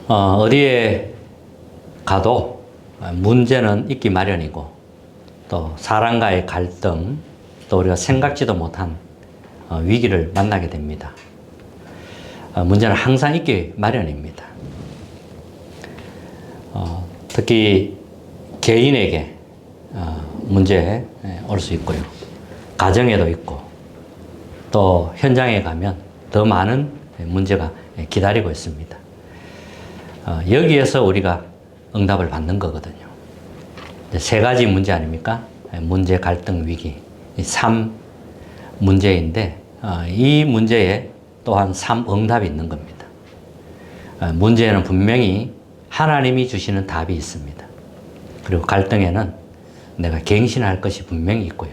어디에 가도 문제는 있기 마련이고 또 사람과의 갈등 또 우리가 생각지도 못한 위기를 만나게 됩니다. 문제는 항상 있기 마련입니다. 특히 개인에게 문제 올 수 있고요. 가정에도 있고 또 현장에 가면 더 많은 문제가 기다리고 있습니다. 여기에서 우리가 응답을 받는 거거든요. 세 가지 문제 아닙니까? 문제, 갈등, 위기. 이 3문제인데 이 문제에 또한 3응답이 있는 겁니다. 문제에는 분명히 하나님이 주시는 답이 있습니다. 그리고 갈등에는 내가 갱신할 것이 분명히 있고요.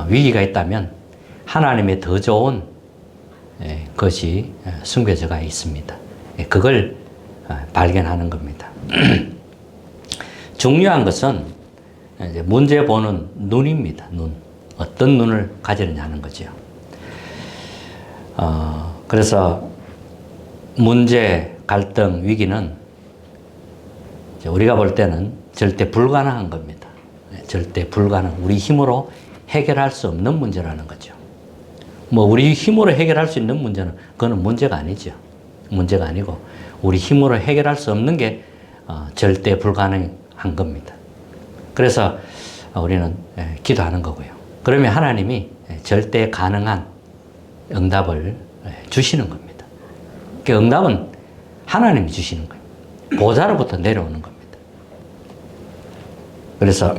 위기가 있다면 하나님의 더 좋은 것이 숨겨져 있습니다. 그걸 발견하는 겁니다. 중요한 것은 이제 문제 보는 눈입니다. 눈. 어떤 눈을 가지느냐 하는 거죠. 그래서 문제, 갈등, 위기는 우리가 볼 때는 절대 불가능한 겁니다. 절대 불가능. 우리 힘으로 해결할 수 없는 문제라는 거죠. 우리 힘으로 해결할 수 있는 문제는 그거는 문제가 아니죠. 문제가 아니고 우리 힘으로 해결할 수 없는 게 절대 불가능한 겁니다. 그래서 우리는 기도하는 거고요. 그러면 하나님이 절대 가능한 응답을 주시는 겁니다. 그 응답은 하나님이 주시는 거예요. 보좌로부터 내려오는 겁니다. 그래서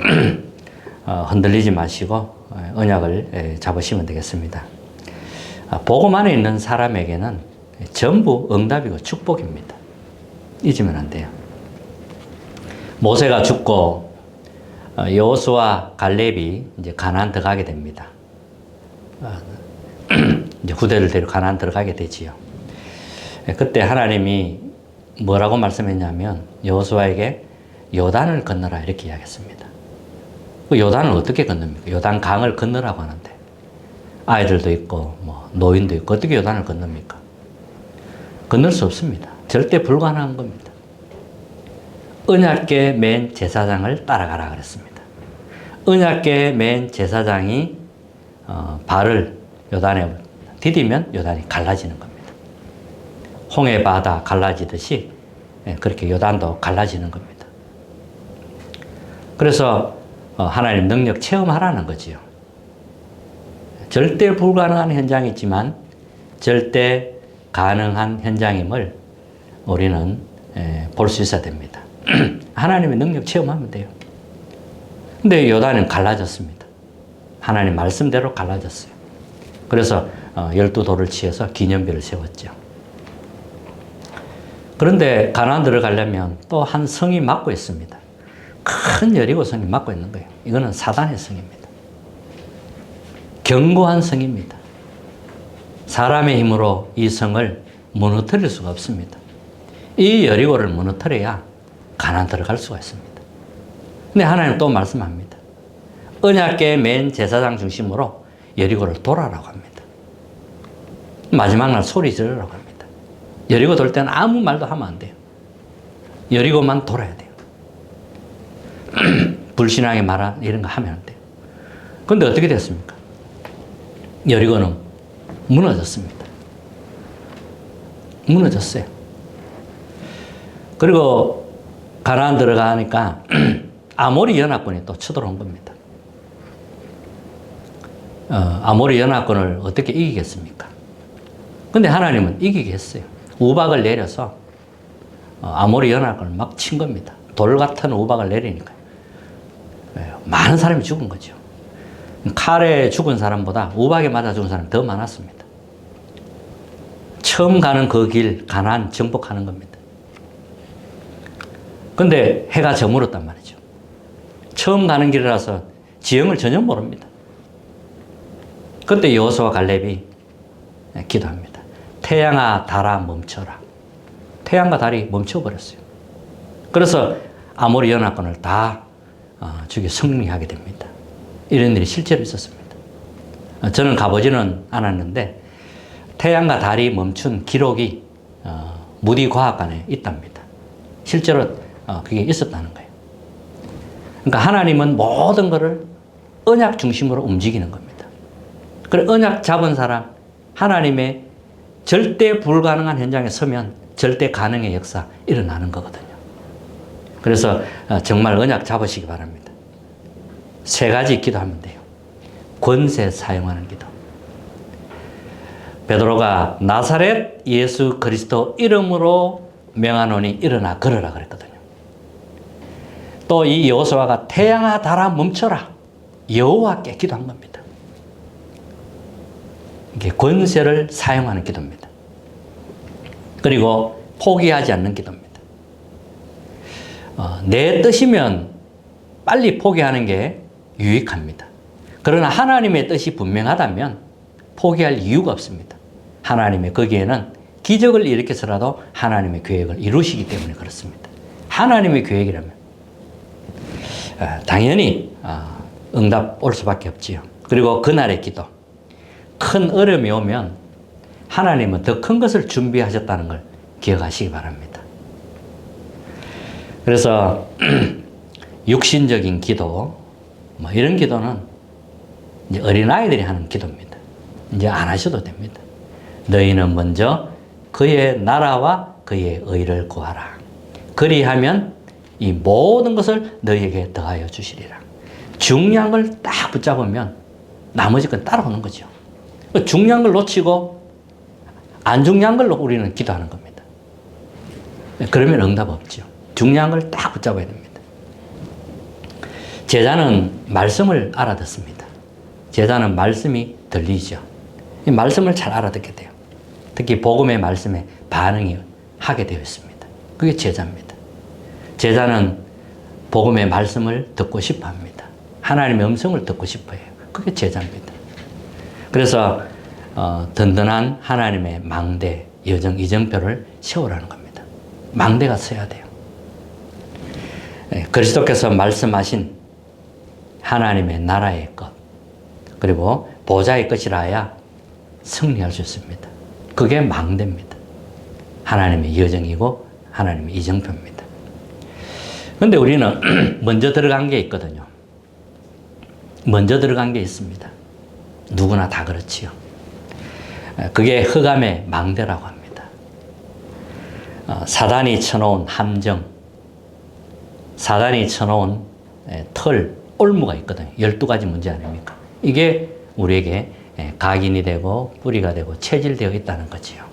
흔들리지 마시고 언약을 잡으시면 되겠습니다. 복음 안에 있는 사람에게는 전부 응답이고 축복입니다. 잊으면 안 돼요. 모세가 죽고 여호수아, 갈렙이 이제 가나안 들어가게 됩니다. 이제 후대를 데리고 가나안 들어가게 되지요. 그때 하나님이 뭐라고 말씀했냐면 여호수아에게 요단을 건너라 이렇게 이야기했습니다. 그 요단을 어떻게 건넙니까? 요단 강을 건너라고 하는데 아이들도 있고 노인도 있고 어떻게 요단을 건넙니까? 건널 수 없습니다. 절대 불가능한 겁니다. 언약궤 맨 제사장을 따라가라 그랬습니다. 언약궤 맨 제사장이 발을 요단에 디디면 요단이 갈라지는 겁니다. 홍해 바다 갈라지듯이 그렇게 요단도 갈라지는 겁니다. 그래서 하나님 능력 체험하라는 거지요. 절대 불가능한 현장이 있지만 절대 가능한 현장임을 우리는 볼 수 있어야 됩니다. 하나님의 능력 체험하면 돼요. 근데 요단은 갈라졌습니다. 하나님 말씀대로 갈라졌어요. 그래서 12돌을 치어서 기념비를 세웠죠. 그런데 가나안 들어가려면 또 한 성이 막고 있습니다. 큰 여리고 성이 막고 있는 거예요. 이거는 사단의 성입니다. 견고한 성입니다. 사람의 힘으로 이 성을 무너뜨릴 수가 없습니다. 이 여리고를 무너뜨려야 가나안 들어갈 수가 있습니다. 근데 하나님 또 말씀합니다. 언약궤 맨 제사장 중심으로 여리고를 돌아라고 합니다. 마지막 날 소리 지르라고 합니다. 여리고 돌 때는 아무 말도 하면 안 돼요. 여리고만 돌아야 돼요. 불신앙의 말 이런 거 하면 안 돼요. 그런데 어떻게 됐습니까? 여리고는 무너졌습니다. 무너졌어요. 그리고 가나안 들어가니까 아모리 연합군이 또 쳐들어온 겁니다. 아모리 연합군을 어떻게 이기겠습니까? 근데 하나님은 이기게 했어요. 우박을 내려서 아모리 연합군을 막 친 겁니다. 돌 같은 우박을 내리니까 많은 사람이 죽은 거죠. 칼에 죽은 사람보다 우박에 맞아 죽은 사람이 더 많았습니다. 처음 가는 그 길, 가나안 정복하는 겁니다. 근데 해가 저물었단 말이죠. 처음 가는 길이라서 지형을 전혀 모릅니다. 그때 여호수아 갈렙이 기도합니다. 태양아 달아 멈춰라. 태양과 달이 멈춰버렸어요. 그래서 아모리 연합군을 다 죽여 승리하게 됩니다. 이런 일이 실제로 있었습니다. 저는 가보지는 않았는데 태양과 달이 멈춘 기록이 무디과학관에 있답니다. 실제로 그게 있었다는 거예요. 그러니까 하나님은 모든 것을 언약 중심으로 움직이는 겁니다. 그래 언약 잡은 사람, 하나님의 절대 불가능한 현장에 서면 절대 가능의 역사 일어나는 거거든요. 그래서 정말 언약 잡으시기 바랍니다. 3가지 기도하면 돼요. 권세 사용하는 기도. 베드로가 나사렛 예수 그리스도 이름으로 명하노니 일어나 걸으라 그랬거든요. 또 이 여호수아가 태양아 달아 멈춰라 여호와께 기도한 겁니다. 이게 권세를 사용하는 기도입니다. 그리고 포기하지 않는 기도입니다. 내 뜻이면 빨리 포기하는 게 유익합니다. 그러나 하나님의 뜻이 분명하다면 포기할 이유가 없습니다. 하나님의 거기에는 기적을 일으켜서라도 하나님의 계획을 이루시기 때문에 그렇습니다. 하나님의 계획이라면 당연히 응답 올 수밖에 없지요. 그리고 그날의 기도. 큰 어려움이 오면 하나님은 더 큰 것을 준비하셨다는 걸 기억하시기 바랍니다. 그래서 육신적인 기도, 뭐 이런 기도는 이제 어린아이들이 하는 기도입니다. 이제 안 하셔도 됩니다. 너희는 먼저 그의 나라와 그의 의를 구하라. 그리하면 이 모든 것을 너희에게 더하여 주시리라. 중요한 걸 딱 붙잡으면 나머지 건 따라오는 거죠. 중요한 걸 놓치고 안 중요한 걸로 우리는 기도하는 겁니다. 그러면 응답 없죠. 중요한 걸 딱 붙잡아야 됩니다. 제자는 말씀을 알아듣습니다. 제자는 말씀이 들리죠. 이 말씀을 잘 알아듣게 돼요. 특히 복음의 말씀에 반응이 하게 되어 있습니다. 그게 제자입니다. 제자는 복음의 말씀을 듣고 싶어 합니다. 하나님의 음성을 듣고 싶어 해요. 그게 제자입니다. 그래서 든든한 하나님의 망대, 이정표를 세우라는 겁니다. 망대가 서야 돼요. 그리스도께서 말씀하신 하나님의 나라의 것, 그리고 보좌의 것이라 해야 승리할 수 있습니다. 그게 망대입니다. 하나님의 여정이고 하나님의 이정표입니다. 그런데 우리는 먼저 들어간 게 있거든요. 먼저 들어간 게 있습니다. 누구나 다 그렇지요. 그게 흑암의 망대라고 합니다. 사단이 쳐놓은 함정, 사단이 쳐놓은 털, 올무가 있거든요. 12가지 문제 아닙니까? 이게 우리에게 각인이 되고 뿌리가 되고 체질되어 있다는 거지요.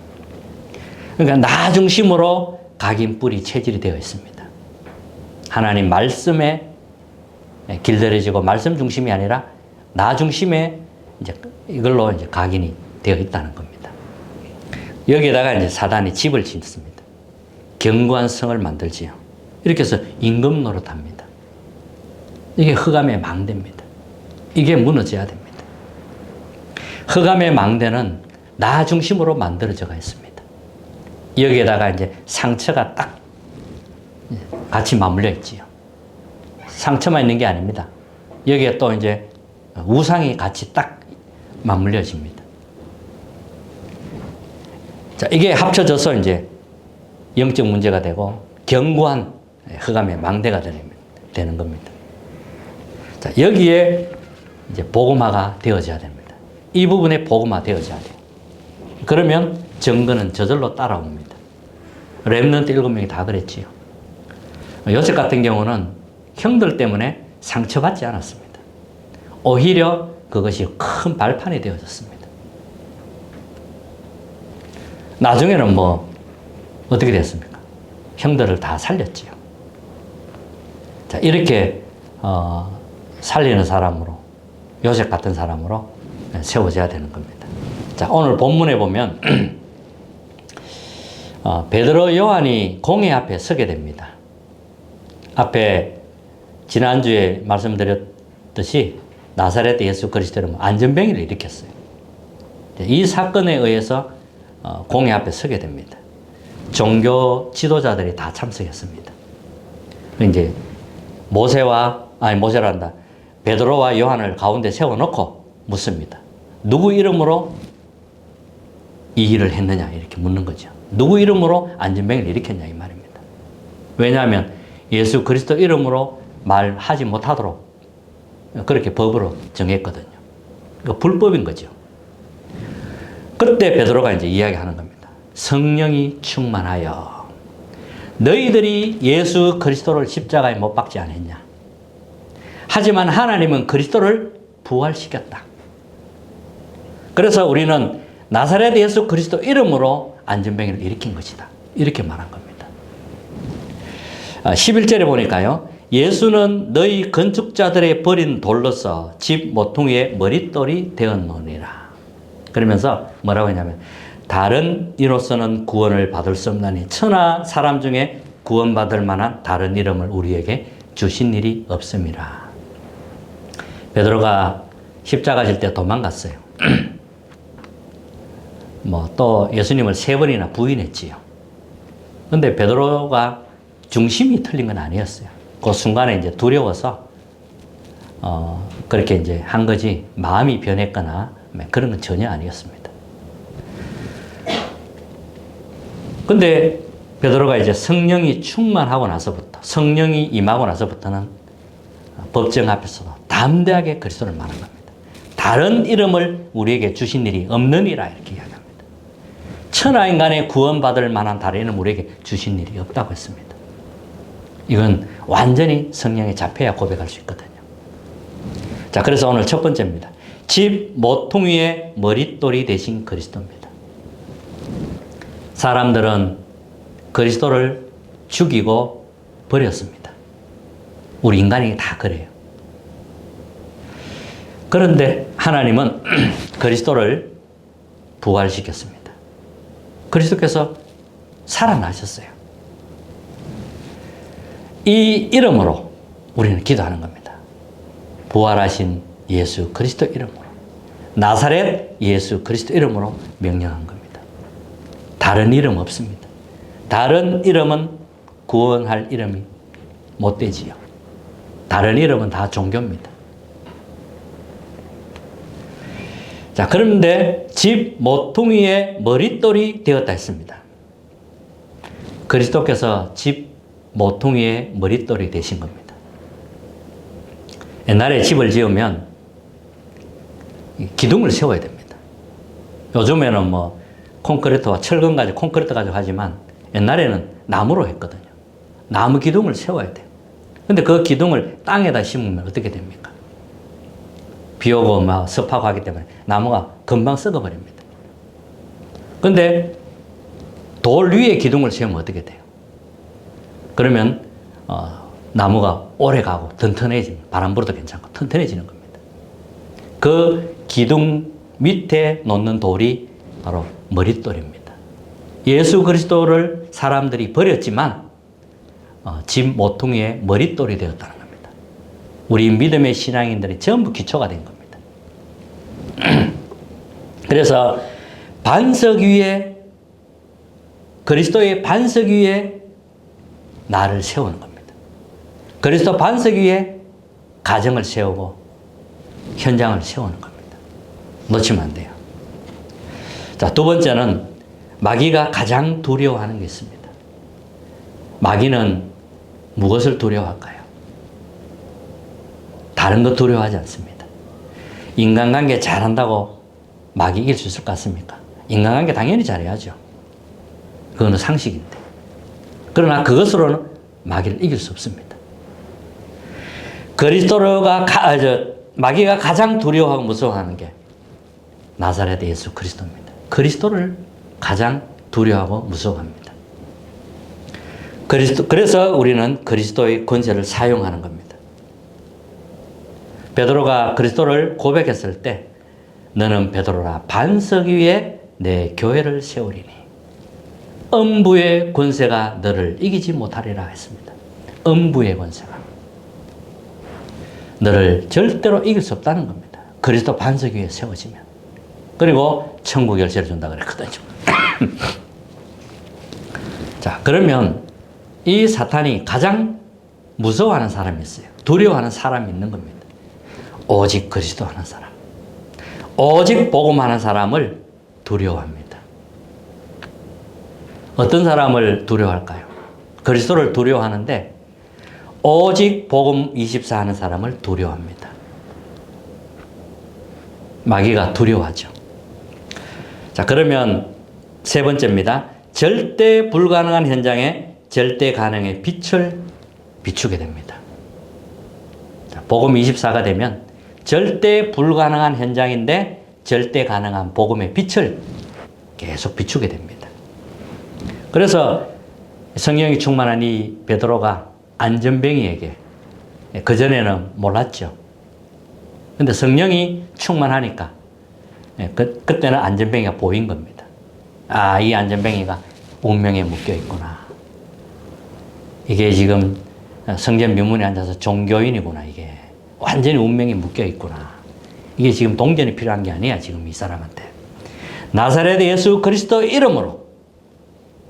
그러니까 나 중심으로 각인, 뿌리, 체질이 되어 있습니다. 하나님 말씀에 길들여지고 말씀 중심이 아니라 나 중심에 이제 이걸로 이제 각인이 되어 있다는 겁니다. 여기에다가 이제 사단이 집을 짓습니다. 견고한 성을 만들지요. 이렇게 해서 임금 노릇합니다. 이게 흑암의 망대입니다. 이게 무너져야 됩니다. 흑암의 망대는 나 중심으로 만들어져가 있습니다. 여기에다가 이제 상처가 딱 같이 맞물려 있지요. 상처만 있는 게 아닙니다. 여기에 또 이제 우상이 같이 딱 맞물려집니다. 자, 이게 합쳐져서 이제 영적 문제가 되고 견고한 흑암의 망대가 되는 겁니다. 자, 여기에 이제 복음화가 되어져야 됩니다. 이 부분에 복음화 되어져야 돼요. 그러면 정거는 저절로 따라옵니다. 렘넌트 7명이 다 그랬지요. 요셉 같은 경우는 형들 때문에 상처받지 않았습니다. 오히려 그것이 큰 발판이 되어졌습니다. 나중에는 뭐 어떻게 됐습니까? 형들을 다 살렸지요. 자, 이렇게 살리는 사람으로, 요셉 같은 사람으로 세워져야 되는 겁니다. 자, 오늘 본문에 보면 베드로, 요한이 공회 앞에 서게 됩니다. 앞에 지난주에 말씀드렸듯이 나사렛 예수 그리스도는 안전병이를 일으켰어요. 이 사건에 의해서 공회 앞에 서게 됩니다. 종교 지도자들이 다 참석했습니다. 이제 모세란다. 베드로와 요한을 가운데 세워놓고 묻습니다. 누구 이름으로 이 일을 했느냐 이렇게 묻는 거죠. 누구 이름으로 안전병을 일으켰냐 이 말입니다. 왜냐하면 예수 그리스도 이름으로 말하지 못하도록 그렇게 법으로 정했거든요. 이거 불법인 거죠. 그때 베드로가 이제 이야기하는 겁니다. 성령이 충만하여 너희들이 예수 그리스도를 십자가에 못 박지 않았냐. 하지만 하나님은 그리스도를 부활시켰다. 그래서 우리는 나사렛 예수 그리스도 이름으로 안전병을 일으킨 것이다. 이렇게 말한 겁니다. 11절에 보니까요. 예수는 너희 건축자들의 버린 돌로서 집 모퉁이의 머릿돌이 되었노니라. 그러면서 뭐라고 했냐면 다른 이로서는 구원을 받을 수 없나니 천하 사람 중에 구원받을 만한 다른 이름을 우리에게 주신 일이 없음이라. 베드로가 십자가 질 때 도망갔어요. 또 예수님을 3번이나 부인했지요. 근데 베드로가 중심이 틀린 건 아니었어요. 그 순간에 이제 두려워서 그렇게 이제 한 거지 마음이 변했거나 그런 건 전혀 아니었습니다. 근데 베드로가 이제 성령이 충만하고 나서부터 성령이 임하고 나서부터는 법정 앞에서도 담대하게 그리스도를 말한 겁니다. 다른 이름을 우리에게 주신 일이 없느니라 이렇게 이야기합니다. 천하인간의 구원받을 만한 다른 이름을 우리에게 주신 일이 없다고 했습니다. 이건 완전히 성령에 잡혀야 고백할 수 있거든요. 자, 그래서 오늘 첫 번째입니다. 집 모퉁이의 머릿돌이 되신 그리스도입니다. 사람들은 그리스도를 죽이고 버렸습니다. 우리 인간이 다 그래요. 그런데 하나님은 그리스도를 부활시켰습니다. 그리스도께서 살아나셨어요. 이 이름으로 우리는 기도하는 겁니다. 부활하신 예수 그리스도 이름으로, 나사렛 예수 그리스도 이름으로 명령한 겁니다. 다른 이름 없습니다. 다른 이름은 구원할 이름이 못 되지요. 다른 이름은 다 종교입니다. 자, 그런데 집 모퉁이의 머릿돌이 되었다 했습니다. 그리스도께서 집 모퉁이의 머릿돌이 되신 겁니다. 옛날에 집을 지으면 기둥을 세워야 됩니다. 요즘에는 콘크리트와 철근 가지고 콘크리트 가지고 하지만 옛날에는 나무로 했거든요. 나무 기둥을 세워야 돼요. 근데 그 기둥을 땅에다 심으면 어떻게 됩니까? 비 오고 습하고 하기 때문에 나무가 금방 썩어버립니다. 근데 돌 위에 기둥을 세우면 어떻게 돼요? 그러면 나무가 오래 가고 튼튼해집니다. 바람 불어도 괜찮고 튼튼해지는 겁니다. 그 기둥 밑에 놓는 돌이 바로 머릿돌입니다. 예수 그리스도를 사람들이 버렸지만 집 모퉁이의 머릿돌이 되었다는 겁니다. 우리 믿음의 신앙인들이 전부 기초가 된 겁니다. 그래서 반석 위에, 그리스도의 반석 위에 나를 세우는 겁니다. 그리스도 반석 위에 가정을 세우고 현장을 세우는 겁니다. 놓치면 안 돼요. 자, 두 번째는 마귀가 가장 두려워하는 게 있습니다. 마귀는 무엇을 두려워할까요? 다른 거 두려워하지 않습니다. 인간관계 잘한다고 마귀 이길 수 있을 것 같습니까? 인간관계 당연히 잘해야죠. 그거는 상식인데. 그러나 그것으로는 마귀를 이길 수 없습니다. 마귀가 가장 두려워하고 무서워하는 게 나사렛 예수 그리스도입니다. 그리스도를 가장 두려워하고 무서워합니다. 그래서 우리는 그리스도의 권세를 사용하는 겁니다. 베드로가 그리스도를 고백했을 때 너는 베드로라 반석 위에 내 교회를 세우리니 음부의 권세가 너를 이기지 못하리라 했습니다. 음부의 권세가 너를 절대로 이길 수 없다는 겁니다. 그리스도 반석 위에 세워지면. 그리고 천국 열쇠를 준다 그랬거든요. 자, 그러면 이 사탄이 가장 무서워하는 사람이 있어요. 두려워하는 사람이 있는 겁니다. 오직 그리스도 하는 사람. 오직 복음하는 사람을 두려워합니다. 어떤 사람을 두려워할까요? 그리스도를 두려워하는데 오직 복음 24 하는 사람을 두려워합니다. 마귀가 두려워하죠. 자, 그러면 세 번째입니다. 절대 불가능한 현장에 절대 가능의 빛을 비추게 됩니다. 자, 복음 24가 되면 절대 불가능한 현장인데 절대 가능한 복음의 빛을 계속 비추게 됩니다. 그래서 성령이 충만한 이 베드로가 안전뱅이에게, 그전에는 몰랐죠. 근데 성령이 충만하니까 그때는 안전뱅이가 보인 겁니다. 아, 이 안전뱅이가 운명에 묶여 있구나. 이게 지금 성전 명문에 앉아서 종교인이구나. 이게 완전히 운명에 묶여 있구나. 이게 지금 동전이 필요한 게 아니야, 지금 이 사람한테. 나사렛 예수 그리스도 이름으로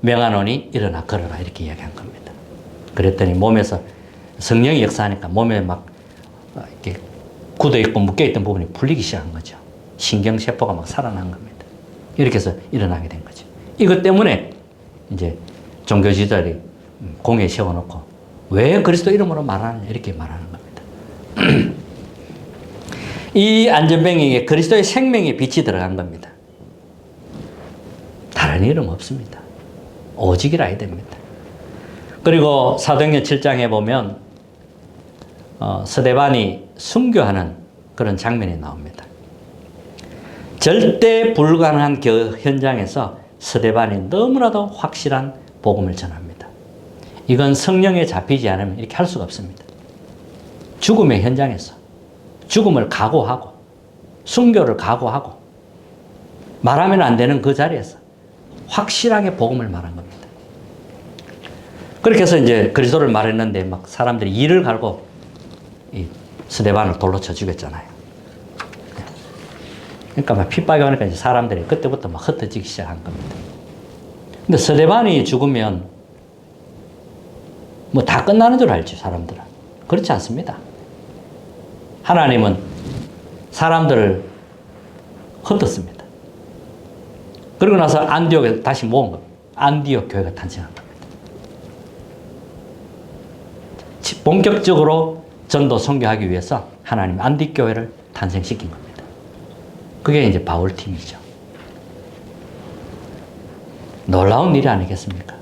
명하노니 일어나 걸어라, 이렇게 이야기한 겁니다. 그랬더니 몸에서 성령이 역사하니까 몸에 막 이렇게 굳어있고 묶여있던 부분이 풀리기 시작한 거죠. 신경세포가 막 살아난 겁니다. 이렇게 해서 일어나게 된 거죠. 이것 때문에 이제 종교 지도자들이 공에 세워놓고 왜 그리스도 이름으로 말하느냐, 이렇게 말하는 겁니다. 이 안전뱅이에 그리스도의 생명의 빛이 들어간 겁니다. 다른 이름 없습니다. 오직이라 해야 됩니다. 그리고 사도행전 7장에 보면 스데반이 순교하는 그런 장면이 나옵니다. 절대 불가능한 그 현장에서 스데반이 너무나도 확실한 복음을 전합니다. 이건 성령에 잡히지 않으면 이렇게 할 수가 없습니다. 죽음의 현장에서 죽음을 각오하고 순교를 각오하고 말하면 안 되는 그 자리에서 확실하게 복음을 말한 겁니다. 그렇게 해서 이제 그리스도를 말했는데 막 사람들이 이를 갈고 이 스데반을 돌로 쳐 죽였잖아요. 그러니까 막 핍박이 오니까 이제 사람들이 그때부터 막 흩어지기 시작한 겁니다. 근데 스데반이 죽으면 뭐 다 끝나는 줄 알죠, 사람들은. 그렇지 않습니다. 하나님은 사람들을 흩었습니다. 그리고 나서 안디옥에 다시 모은 겁니다. 안디옥 교회가 탄생한 겁니다. 본격적으로 전도 선교하기 위해서 하나님 안디옥 교회를 탄생시킨 겁니다. 그게 이제 바울 팀이죠. 놀라운 일이 아니겠습니까?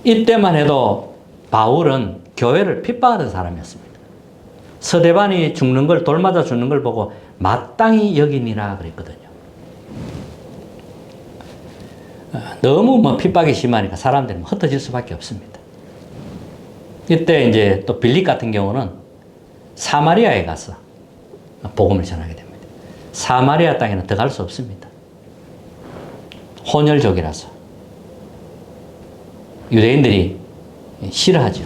이때만 해도 바울은 교회를 핍박하던 사람이었습니다. 스데반이 죽는 걸, 돌 맞아 죽는 걸 보고 마땅히 여기니라 그랬거든요. 너무 뭐 핍박이 심하니까 사람들이 흩어질 수밖에 없습니다. 이때 이제 또 빌립 같은 경우는 사마리아에 가서 복음을 전하게 됩니다. 사마리아 땅에는 들어갈 수 없습니다. 혼혈족이라서 유대인들이 싫어하죠.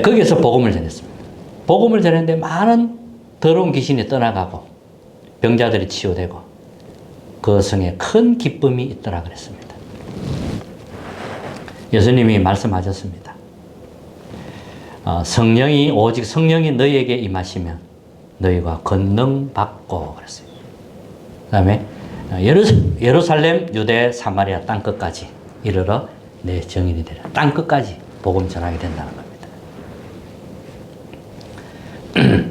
거기에서 복음을 전했습니다. 복음을 전했는데 많은 더러운 귀신이 떠나가고 병자들이 치유되고 그 성에 큰 기쁨이 있더라 그랬습니다. 예수님이 말씀하셨습니다. 성령이, 오직 성령이 너희에게 임하시면 너희가 권능 받고 그랬어요. 그 다음에 예루살렘, 유대, 사마리아 땅 끝까지 이르러 내 증인이 되라. 땅 끝까지 복음 전하게 된다는 겁니다.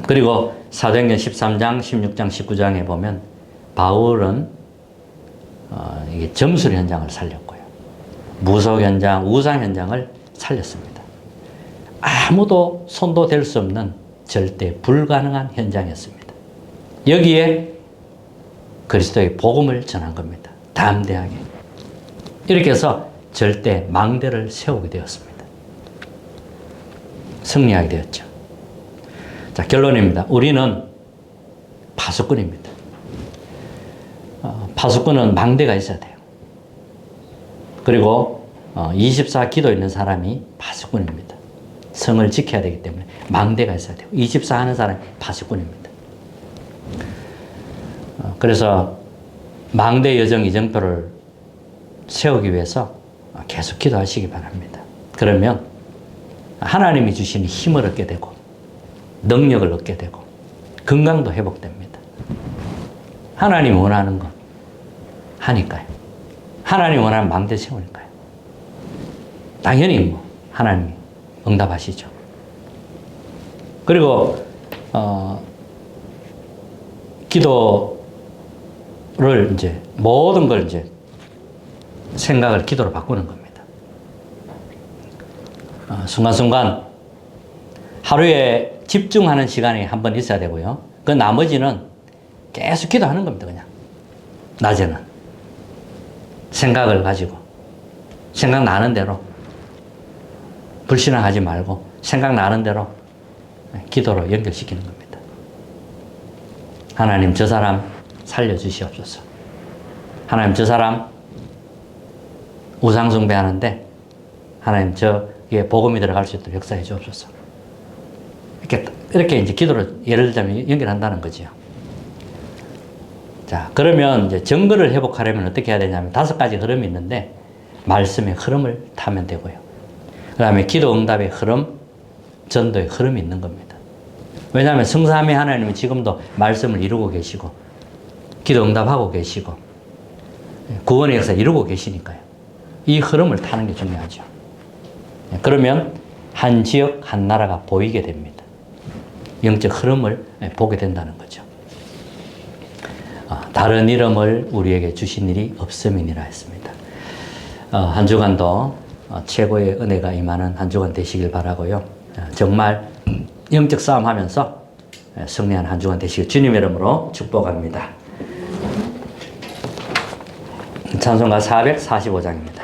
그리고 사도행전 13장, 16장, 19장에 보면 바울은 이게 점술 현장을 살렸고요. 무속 현장, 우상 현장을 살렸습니다. 아무도 손도 댈 수 없는 절대 불가능한 현장이었습니다. 여기에 그리스도의 복음을 전한 겁니다. 담대하게. 이렇게 해서 절대 망대를 세우게 되었습니다. 승리하게 되었죠. 자, 결론입니다. 우리는 파수꾼입니다. 파수꾼은 망대가 있어야 돼요. 그리고 24 기도 있는 사람이 파수꾼입니다. 성을 지켜야 되기 때문에 망대가 있어야 돼요. 24 하는 사람이 파수꾼입니다. 그래서 망대 여정 이정표를 세우기 위해서 계속 기도하시기 바랍니다. 그러면 하나님이 주시는 힘을 얻게 되고 능력을 얻게 되고 건강도 회복됩니다. 하나님이 원하는 것 하니까요. 하나님 원하는 망대 세우니까요. 당연히 뭐 하나님이 응답하시죠. 그리고 기도를 이제 모든 걸 이제 생각을 기도로 바꾸는 겁니다. 순간순간 하루에 집중하는 시간이 한 번 있어야 되고요. 그 나머지는 계속 기도하는 겁니다. 그냥 낮에는 생각을 가지고 생각나는 대로 불신앙하지 말고 생각나는 대로 기도로 연결시키는 겁니다. 하나님 저 사람 살려주시옵소서. 하나님 저 사람 우상숭배하는데 하나님 저기에 복음이 들어갈 수 있도록 역사해 주옵소서. 이렇게 이제 기도를 예를 들자면 연결한다는 거죠. 자, 그러면 이제 정거를 회복하려면 어떻게 해야 되냐면 5가지 흐름이 있는데 말씀의 흐름을 타면 되고요. 그 다음에 기도 응답의 흐름, 전도의 흐름이 있는 겁니다. 왜냐하면 성삼위 하나님은 지금도 말씀을 이루고 계시고 기도 응답하고 계시고 구원의 역사 이루고 계시니까요. 이 흐름을 타는 게 중요하죠. 그러면 한 지역, 한 나라가 보이게 됩니다. 영적 흐름을 보게 된다는 거죠. 다른 이름을 우리에게 주신 일이 없음이니라 했습니다. 한 주간도 최고의 은혜가 임하는 한 주간 되시길 바라고요. 정말 영적 싸움 하면서 승리한 한 주간 되시길 주님의 이름으로 축복합니다. 찬송가 445장입니다.